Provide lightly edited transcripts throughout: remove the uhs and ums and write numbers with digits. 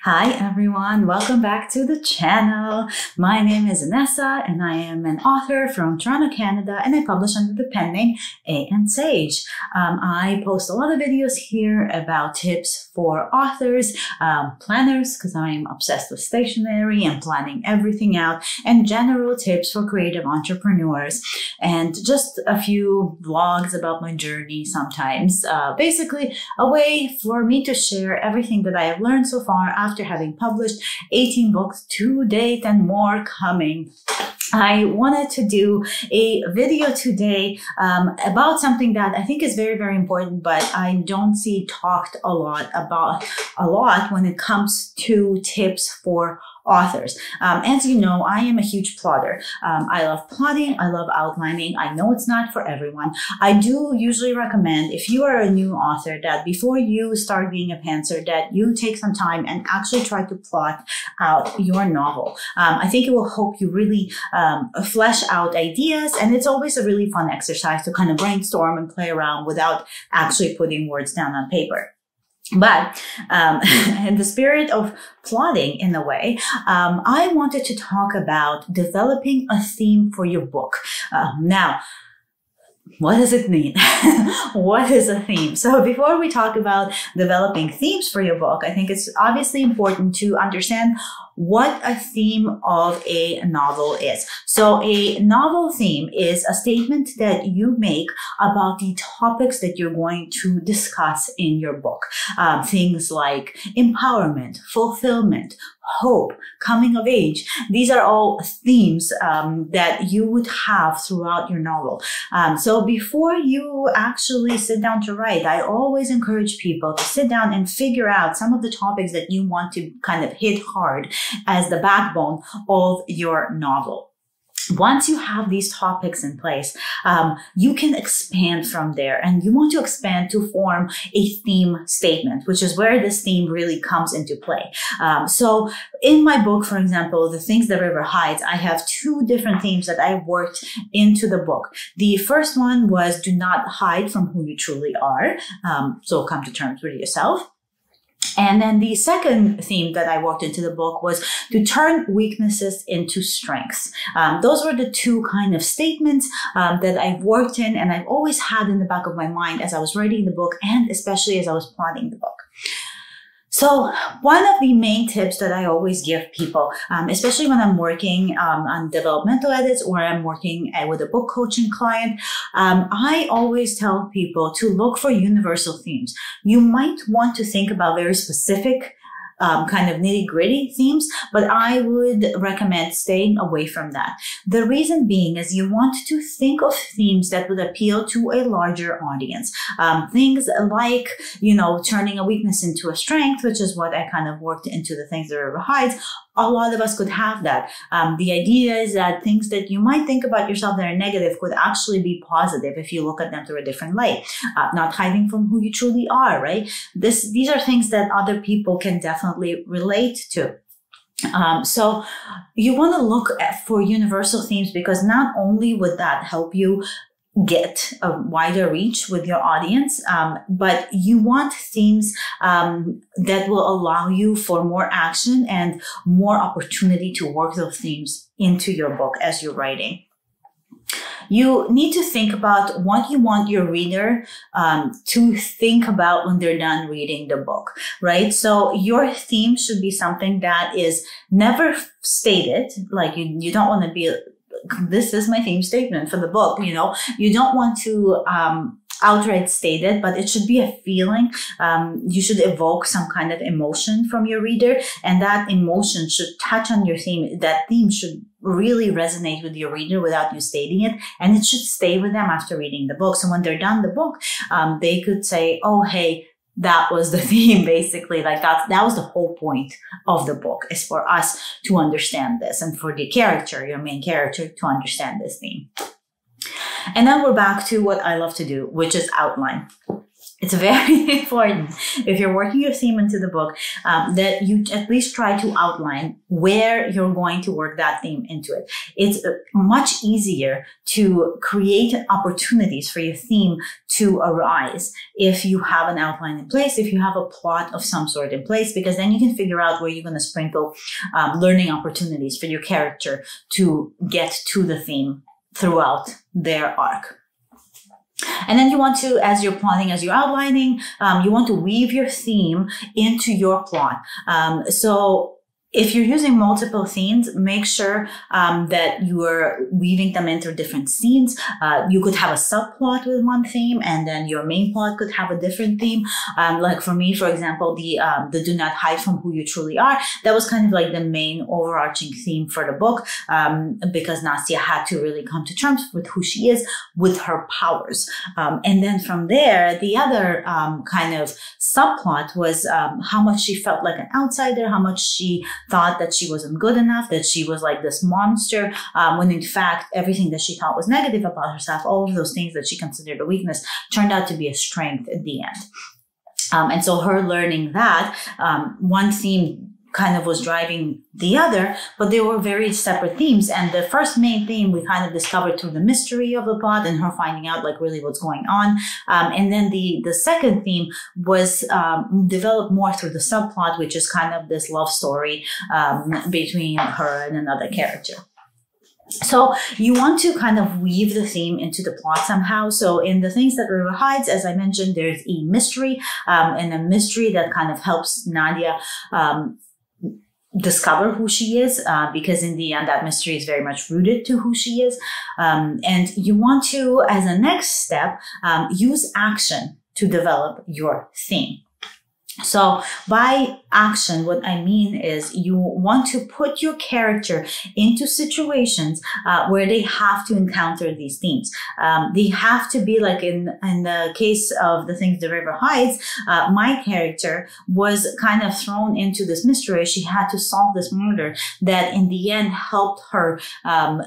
Hi everyone, welcome back to the channel. My name is Vanessa and I am an author from Toronto, Canada, and I publish under the pen name A.N. Sage. I post a lot of videos here about tips for authors, planners, because I'm obsessed with stationery and planning everything out, and general tips for creative entrepreneurs, and just a few vlogs about my journey sometimes. Basically a way for me to share everything that I have learned so far after having published 18 books to date and more coming. I wanted to do a video today about something that I think is very, very important, but I don't see talked a lot when it comes to tips for authors. As you know, I am a huge plotter. I love plotting. I love outlining. I know it's not for everyone. I do usually recommend, if you are a new author, that before you start being a pantser, that you take some time and actually try to plot out your novel. I think it will help you really flesh out ideas, and it's always a really fun exercise to kind of brainstorm and play around without actually putting words down on paper. But in the spirit of plotting, in a way, I wanted to talk about developing a theme for your book. Now, what does it mean? What is a theme? So before we talk about developing themes for your book, I think it's obviously important to understand what a theme of a novel is. So a novel theme is a statement that you make about the topics that you're going to discuss in your book. Things like empowerment, fulfillment, hope, coming of age. These are all themes that you would have throughout your novel. So before you actually sit down to write, I always encourage people to sit down and figure out some of the topics that you want to kind of hit hard as the backbone of your novel. Once you have these topics in place, you can expand from there, and you want to expand to form a theme statement, which is where this theme really comes into play. So in my book, for example, The Things the River Hides, I have two different themes that I worked into the book. The first one was do not hide from who you truly are. So come to terms with yourself. And then the second theme that I worked into the book was to turn weaknesses into strengths. Those were the two kind of statements that I've worked in, and I've always had in the back of my mind as I was writing the book, and especially as I was plotting the book. So one of the main tips that I always give people, especially when I'm working on developmental edits or I'm working with a book coaching client, I always tell people to look for universal themes. You might want to think about very specific kind of nitty-gritty themes, but I would recommend staying away from that. The reason being is you want to think of themes that would appeal to a larger audience. Things like, you know, turning a weakness into a strength, which is what I kind of worked into The Things the River Hides. A lot of us could have that. The idea is that things that you might think about yourself that are negative could actually be positive if you look at them through a different light. Not hiding from who you truly are, right? These are things that other people can definitely relate to. So you want to look for universal themes, because not only would that help you get a wider reach with your audience, but you want themes that will allow you for more action and more opportunity to work those themes into your book as you're writing. You need to think about what you want your reader to think about when they're done reading the book, right? So your theme should be something that is never stated. Like you don't want to be, this is my theme statement for the book, you know. You don't want to outright stated, but it should be a feeling. You should evoke some kind of emotion from your reader, and that emotion should touch on your theme. That theme should really resonate with your reader without you stating it, and it should stay with them after reading the book. So when they're done the book, they could say, oh, hey, that was the theme, basically. Like that was the whole point of the book, is for us to understand this, and for the character, your main character, to understand this theme. And then we're back to what I love to do, which is outline. it's very important if you're working your theme into the book that you at least try to outline where you're going to work that theme into it. It's much easier to create opportunities for your theme to arise if you have an outline in place, if you have a plot of some sort in place, because then you can figure out where you're going to sprinkle learning opportunities for your character to get to the theme throughout their arc. And then you want to, as you're plotting, as you're outlining, you want to weave your theme into your plot. So if you're using multiple themes, make sure that you are weaving them into different scenes. You could have a subplot with one theme, and then your main plot could have a different theme. Like for me, for example, the do not hide from who you truly are. That was kind of like the main overarching theme for the book, because Nastya had to really come to terms with who she is, with her powers. And then from there, the other kind of subplot was how much she felt like an outsider, how much she thought that she wasn't good enough, that she was like this monster, when in fact, everything that she thought was negative about herself, all of those things that she considered a weakness, turned out to be a strength at the end. And so her learning that, one theme kind of was driving the other, but they were very separate themes. And the first main theme we kind of discovered through the mystery of the plot and her finding out like really what's going on. And then the second theme was developed more through the subplot, which is kind of this love story between her and another character. So you want to kind of weave the theme into the plot somehow. So in The Things That River Hides, as I mentioned, there's a mystery, and a mystery that kind of helps Nadia discover who she is, because in the end, that mystery is very much rooted to who she is. And you want to, as a next step, use action to develop your theme. So by action, what I mean is you want to put your character into situations where they have to encounter these themes. They have to be like in the case of The Things the River Hides, my character was kind of thrown into this mystery. She had to solve this murder that in the end helped her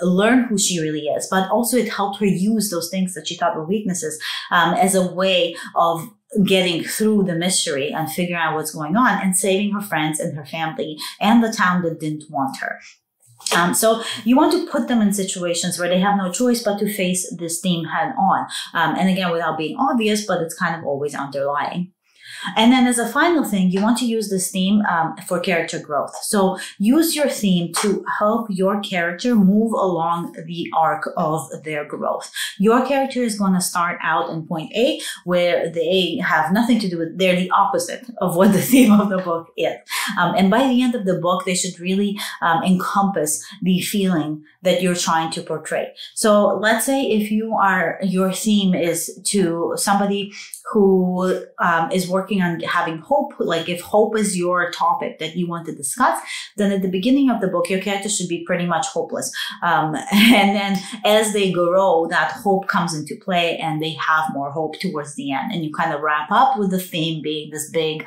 learn who she really is, but also it helped her use those things that she thought were weaknesses as a way of getting through the mystery and figuring out what's going on and saving her friends and her family and the town that didn't want her. So you want to put them in situations where they have no choice but to face this theme head on. And again, without being obvious, but it's kind of always underlying. And then as a final thing, you want to use this theme for character growth. So use your theme to help your character move along the arc of their growth. Your character is going to start out in point A, where they have nothing to do with, they're the opposite of what the theme of the book is. And by the end of the book, they should really encompass the feeling that you're trying to portray. So let's say if your theme is to somebody who is working on having hope, like if hope is your topic that you want to discuss, then at the beginning of the book, your character should be pretty much hopeless. And then as they grow, that hope comes into play and they have more hope towards the end. And you kind of wrap up with the theme being this big,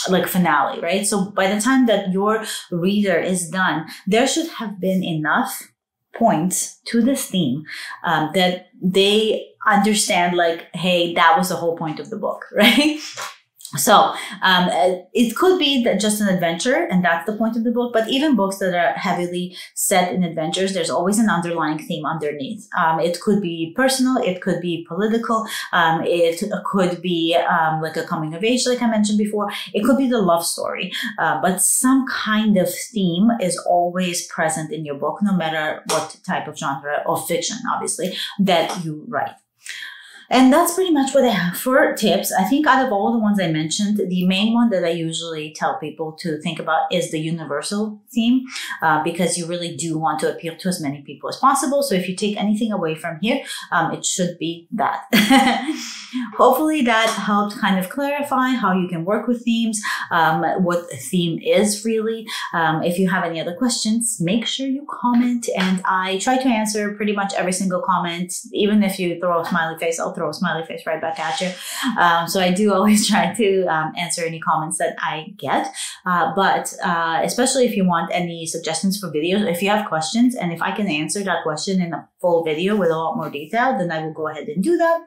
like finale, right? So by the time that your reader is done, there should have been enough points to this theme that they understand like, hey, that was the whole point of the book, right? So it could be that just an adventure, and that's the point of the book. But even books that are heavily set in adventures, there's always an underlying theme underneath. It could be personal, it could be political, it could be like a coming of age, like I mentioned before. It could be the love story, but some kind of theme is always present in your book, no matter what type of genre of fiction, obviously, that you write. And that's pretty much what I have for tips. I think out of all the ones I mentioned, the main one that I usually tell people to think about is the universal theme, because you really do want to appeal to as many people as possible. So if you take anything away from here, it should be that. Hopefully that helped kind of clarify how you can work with themes, what a theme is really. If you have any other questions, make sure you comment, and I try to answer pretty much every single comment. Even if you throw a smiley face, I'll throw a smiley face right back at you. So I do always try to answer any comments that I get. But especially if you want any suggestions for videos, if you have questions, and if I can answer that question in a full video with a lot more detail, then I will go ahead and do that.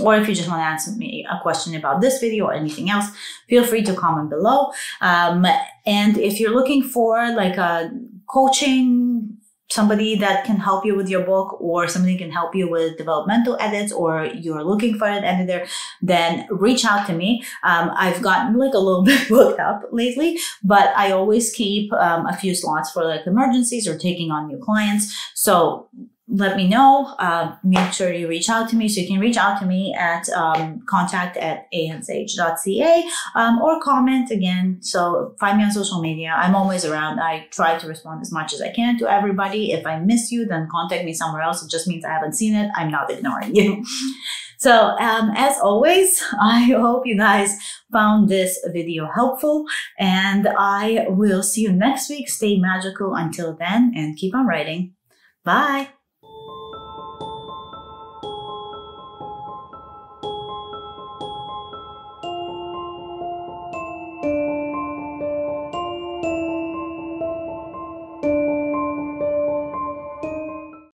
Or if you just want to answer me a question about this video or anything else, feel free to comment below. And if you're looking for like a coaching, somebody that can help you with your book, or somebody can help you with developmental edits, or you're looking for an editor, then reach out to me. I've gotten like a little bit booked up lately, but I always keep a few slots for like emergencies or taking on new clients. So let me know. Make sure you reach out to me. So you can reach out to me at contact@ansage.ca or comment again. So find me on social media. I'm always around. I try to respond as much as I can to everybody. If I miss you, then contact me somewhere else. It just means I haven't seen it. I'm not ignoring you. So as always, I hope you guys found this video helpful, and I will see you next week. Stay magical until then, and keep on writing. Bye.